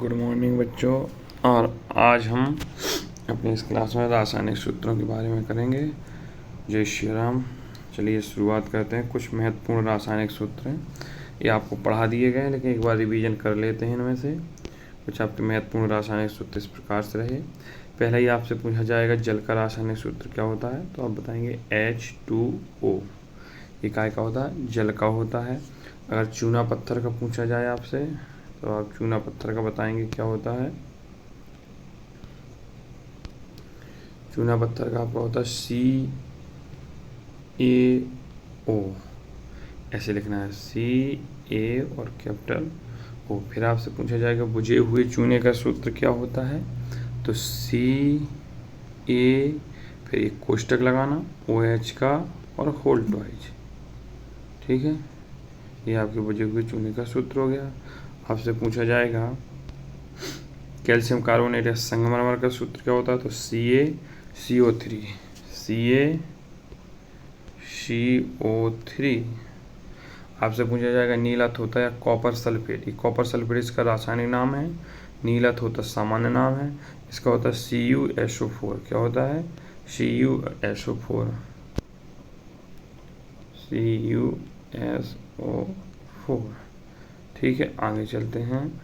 Good morning बच्चों। और आज हम अपनी इस क्लास में रासायनिक सूत्रों के बारे में करेंगे। जय श्री राम। चलिए शुरुआत करते हैं। कुछ महत्वपूर्ण रासायनिक सूत्र हैं, ये आपको पढ़ा दिए गए हैं, लेकिन एक बार रिवीजन कर लेते हैं। इनमें से कुछ आपके महत्वपूर्ण रासायनिक सूत्र इस प्रकार से रहे। पहला ही आपसे पूछा जाएगा जल का रासायनिक सूत्र क्या होता है, तो आप बताएंगे H2O। ये काय का होता है? जल का होता है। अगर चूना पत्थर का पूछा जाए आपसे, तो आप चूना पत्थर का बताएंगे क्या होता है। चूना पत्थर का आपका होता है CaO। ऐसे लिखना है, CA और कैपिटल O। फिर आपसे पूछा जाएगा बुझे हुए चूने का सूत्र क्या होता है, तो CA, फिर एक कोष्टक लगाना OH का और होल ट्वाइज। ठीक है, ये आपके बुझे हुए चूने का सूत्र हो गया। आपसे पूछा जाएगा कैल्शियम कार्बोनेट या संगमरमर का सूत्र क्या होता है, तो CaCO3। CaCO3। आपसे पूछा जाएगा नीलत होता है या कॉपर सल्फेट। ये कॉपर सल्फेट इसका रासायनिक नाम है, नीलत होता सामान्य नाम है। इसका होता है CuSO4। क्या होता है? CuSO4। CuSO4। ठीक है, आगे चलते हैं।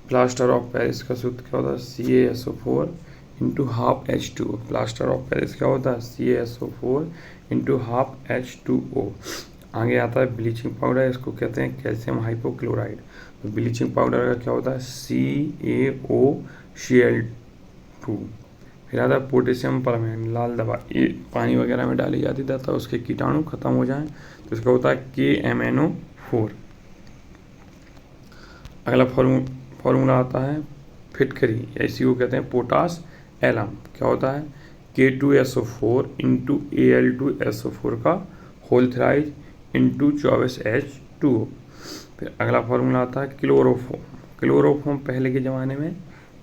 प्लास्टर ऑफ पेरिस का सूत्र क्या होता है? CaSO4 into half H2O। Plaster of Paris क्या होता है? CaSO4 into half H2O। आगे आता है ब्लीचिंग पाउडर, इसको कहते हैं कैल्शियम हाइपोक्लोराइड। तो ब्लीचिंग पाउडर का क्या होता है? CaOCl2। फिर आता है पोटेशियम परमैंगनेट, लाल दवा, ये पानी वगैरह में डाली जाती है ताकि उसके कीटाणु खत्म हो जाएं, तो इसका होता है KMnO4। अगला फॉर्मूला आता है फिटकरी, ऐसी को कहते हैं पोटास एलम। क्या होता है? K2SO4 इंटू Al2SO4 का होल थ्राइज इंटू 24H2O। फिर अगला फॉर्मूला आता है क्लोरोफॉर्म। क्लोरोफॉर्म पहले के ज़माने में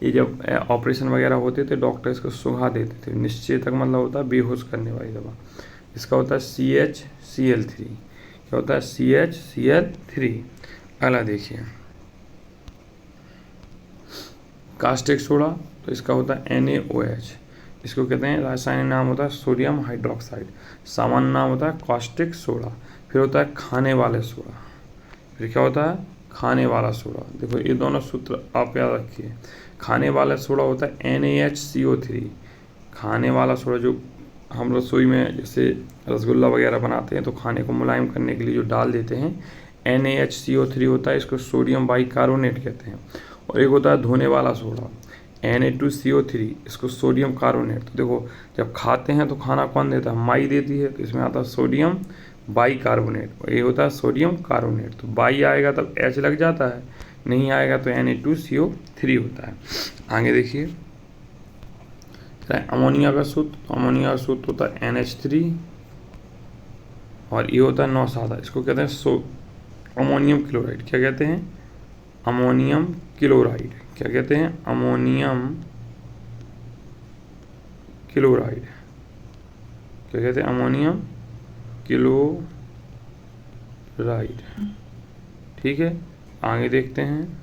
ये जब ऑपरेशन वगैरह होते थे, डॉक्टर इसको सुखा देते थे। निश्चेतक मतलब होता है बेहोश करने वाली दवा। इसका होता है CHCl3। क्या होता है? CHCl3। अगला देखिए कास्टिक सोडा, तो इसका होता है NaOH। इसको कहते हैं, रासायनिक नाम होता है सोडियम हाइड्रोक्साइड, सामान्य नाम होता है कास्टिक सोडा। फिर होता है खाने वाले सोडा। फिर क्या होता है? खाने वाला सोडा। देखो ये दोनों सूत्र आप याद रखिए। खाने वाला सोडा होता है NaHCO3। खाने वाला सोडा जो हम रसोई में जैसे रसगुल्ला वगैरह बनाते हैं तो खाने को मुलायम करने के लिए जो डाल देते हैं, NaHCO3 होता है, इसको सोडियम बाइकार्बोनेट कहते हैं। और एक होता है धोने वाला सोडा, Na2CO3, इसको सोडियम कार्बोनेट। तो देखो जब खाते हैं तो खाना कौन देता है? माई देती है, तो इसमें आता है सोडियम बाइकार्बोनेट, और ये होता है सोडियम कार्बोनेट। तो बाई आएगा तब H लग जाता है, नहीं आएगा तो Na2CO3 होता है। आगे देखिए अमोनिया का सूत्र। अमोनिया का सूत्र होता है NH3, और ये होता है 9 सादा। इसको कहते हैं अमोनियम क्लोराइड। क्या कहते हैं? Ammonium chloride. क्या कहते हैं? Ammonium chloride. क्या कहते हैं? Ammonium chloride. ठीक है, आगे देखते हैं।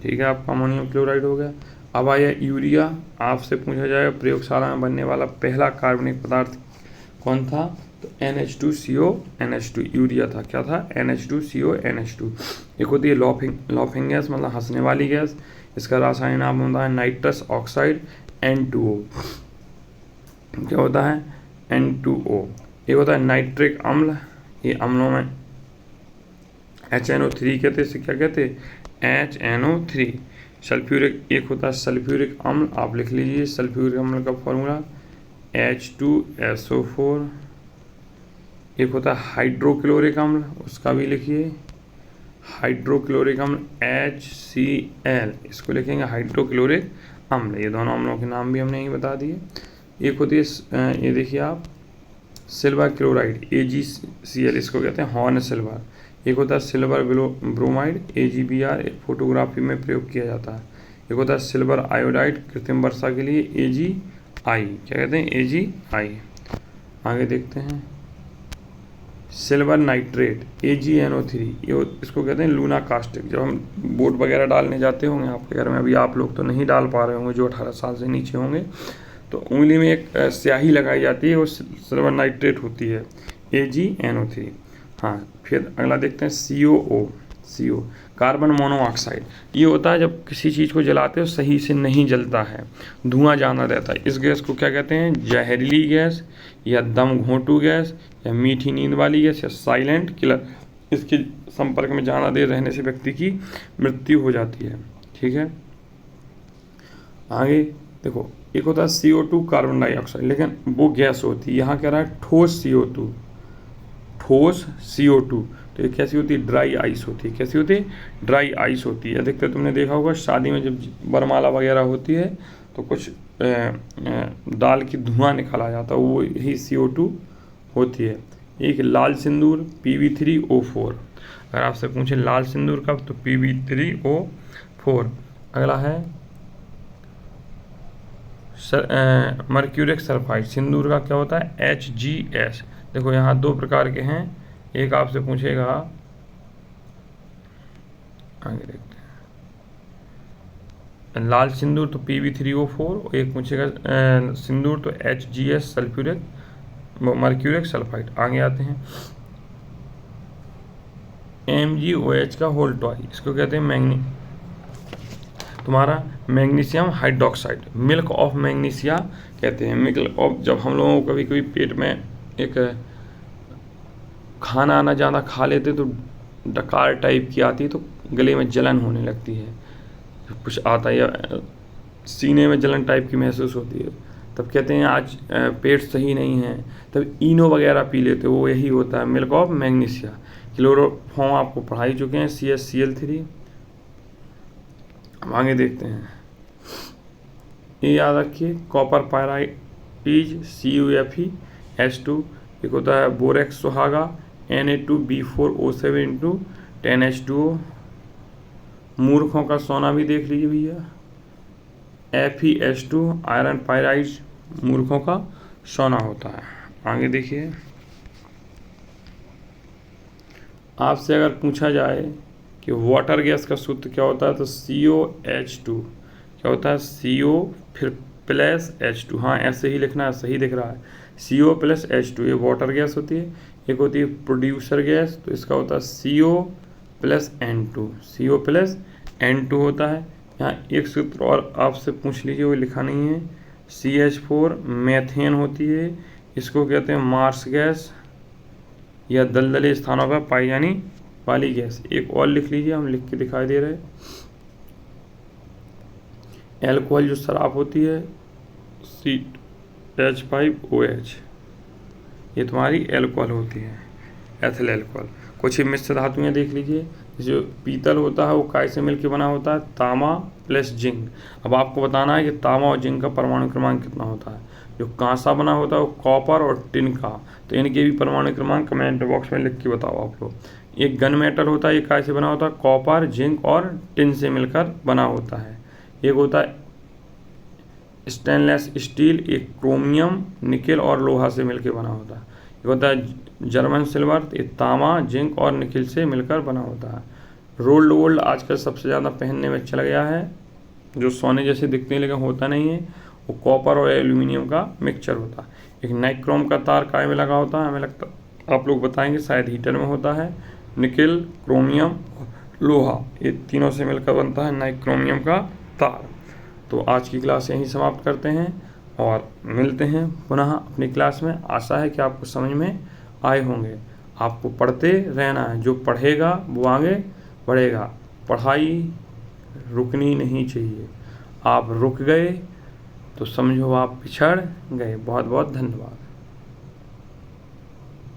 ठीक है, आपका अमोनियम क्लोराइड हो गया। अब आया यूरिया। आपसे पूछा जाएगा प्रयोगशाला में बनने वाला पहला कार्बनिक पदार्थ कौन था, तो NH2CO NH2 यूरिया था। क्या था? NH2CO NH2। एक होती है लॉफिंग गैस, मतलब हंसने वाली गैस। इसका रासायनिक नाम होता है नाइट्रस ऑक्साइड N2O। क्या होता है? N2O। एक होता है नाइट्रिक अम्ल, ये अम्लों में HNO3 कहते हैं। इसे क्या कहते हैं? HNO3। सल्फ्यूरिक, एक होता है सल्फ्यूरिक अम्ल, आप लिख लीजिए सल्फ्यूरिक अम्ल का फॉर्मूला H2SO4। एक होता है हाइड्रोक्लोरिक अम्ल, उसका भी लिखिए हाइड्रोक्लोरिक अम्ल HCl, इसको लिखेंगे हाइड्रोक्लोरिक अम्ल। ये दोनों अम्लों के नाम भी हमने यही बता दिए। एक होती है ये देखिए आप सिल्वर क्लोराइड AgCl, इसको कहते हैं हॉर्न सिल्वर। एक होता है सिल्वर ब्रोमाइड AgBr, एक फोटोग्राफी में प्रयोग किया जाता है। एक होता है सिल्वर आयोडाइड, कृत्रिम वर्षा के लिए AgI। क्या कहते हैं? AgI। आगे देखते हैं सिल्वर नाइट्रेट AgNO3, ये इसको कहते हैं लूना कास्टिक। जब हम बोट वगैरह डालने जाते होंगे आपके घर में, अभी आप लोग तो नहीं डाल पा रहे होंगे जो 18 साल से नीचे होंगे, तो उंगली में एक स्याही लगाई जाती है, वो सिल्वर नाइट्रेट होती है AgNO3। हाँ, फिर अगला देखते हैं CO, कार्बन मोनोऑक्साइड। ये होता है जब किसी चीज़ को जलाते हो सही से नहीं जलता है, धुआं जाना रहता है। इस गैस को क्या कहते हैं? जहरीली गैस, या दम घोंटू गैस, या मीठी नींद वाली गैस, या साइलेंट किलर। इसके संपर्क में ज़्यादा देर रहने से व्यक्ति की मृत्यु हो जाती है। ठीक है, आगे देखो, एक होता है CO2 कार्बन डाइऑक्साइड, लेकिन वो गैस होती है। यहाँ कह रहा है ठोस CO2, ठोस CO2। तो ये कैसी होती है? ड्राई आइस होती है। कैसी होती है? ड्राई आइस होती है। अधिकतर तुमने देखा होगा शादी में जब वरमाला वगैरह होती है तो कुछ दाल की धुआं निकाला जाता है, वो यही CO2 होती है। एक लाल सिंदूर Pb3O4। अगर आपसे पूछे लाल सिंदूर कब, तो Pb3O4। अगला है मर्क्यूरिक सल्फाइड। सिंदूर का क्या होता है? HGS। देखो यहाँ दो प्रकार के हैं, एक आपसे पूछेगा, आगे देखते हैं, लाल सिंदूर तो Pb3O4, एक पूछेगा सिंदूर तो HGS सल्फ्यूरिक मर्क्यूरिक सल्फाइड। आगे आते हैं MgOH का होल टॉय, इसको कहते हैं तुम्हारा magnesium hydroxide, milk of magnesia कहते हैं। मिल्क ऑफ, जब हम लोगों को कभी कभी पेट में एक खाना आना ज़्यादा खा लेते तो डकार टाइप की आती है, तो गले में जलन होने लगती है, कुछ आता है, या सीने में जलन टाइप की महसूस होती है, तब कहते हैं आज पेट सही नहीं है, तब इनो वगैरह पी लेते, वो यही होता है मिल्क ऑफ मैग्नीशिया। क्लोरोफॉर्म आपको पढ़ा ही चुके हैं, CaCl3। अब आगे देखते हैं, ये याद रखिए, कॉपर पायराइज CuFeH2। एक होता है बोरेक्स सुहागा Na2B4O7 10H2O। मूर्खों का सोना भी देख लीजिए भैया, FeH2 आयरन पायराइड मूर्खों का सोना होता है। आगे देखिए, आपसे अगर पूछा जाए कि वाटर गैस का सूत्र क्या होता है, तो COH2। क्या होता है? CO फिर प्लस H2। हाँ, ऐसे ही लिखना है, सही दिख रहा है, CO प्लस H2, ये वाटर गैस होती है। एक होती है प्रोड्यूसर गैस, तो इसका होता है CO plus N2, CO plus N2 होता है। यहाँ एक सूत्र और आपसे पूछ लीजिए, वो लिखा नहीं है, CH4 मेथेन होती है, इसको कहते हैं मार्स गैस, या दलदले स्थानों पर पाई जाने वाली गैस। एक और लिख लीजिए, हम लिख के दिखाई दे रहे हैं, एल्कोहल जो शराब होती है CH5OH, ये तुम्हारी एल्कोहल होती है, एथिल एल्कोहल। कुछ ही मिश्र धातुएं देख लीजिए, जो पीतल होता है वो काय से मिलकर बना होता है? तांबा प्लस जिंक। अब आपको बताना है कि तांबा और जिंक का परमाणु क्रमांक कितना होता है। जो कांसा बना होता है वो कॉपर और टिन का, तो इनके भी परमाणु क्रमांक कमेंट बॉक्स में लिख के बताओ आप लोग। एक गन मेटल होता है, ये काय से बना होता है? कॉपर, जिंक और टिन से मिलकर बना होता है। एक होता है स्टेनलेस स्टील, एक क्रोमियम, निकेल और लोहा से मिलकर बना होता है। एक होता है जर्मन सिल्वर, ये तांबा, जिंक और निकेल से मिलकर बना होता है। रोल्ड गोल्ड आजकल सबसे ज़्यादा पहनने में चला गया है, जो सोने जैसे दिखते हैं लेकिन होता नहीं है, वो कॉपर और एल्यूमिनियम का मिक्सचर होता है। एक नाइक्रोम का तार काय में लगा होता है? हमें लगता आप लोग बताएंगे शायद हीटर में होता है। निकेल, क्रोमियम, लोहा, ये तीनों से मिलकर बनता है नाइक्रोमियम का तार। तो आज की क्लास यहीं समाप्त करते हैं और मिलते हैं पुनः अपनी क्लास में। आशा है कि आपको समझ में आए होंगे। आपको पढ़ते रहना है, जो पढ़ेगा वो आगे बढ़ेगा। पढ़ाई रुकनी नहीं चाहिए, आप रुक गए तो समझो आप पिछड़ गए। बहुत बहुत धन्यवाद।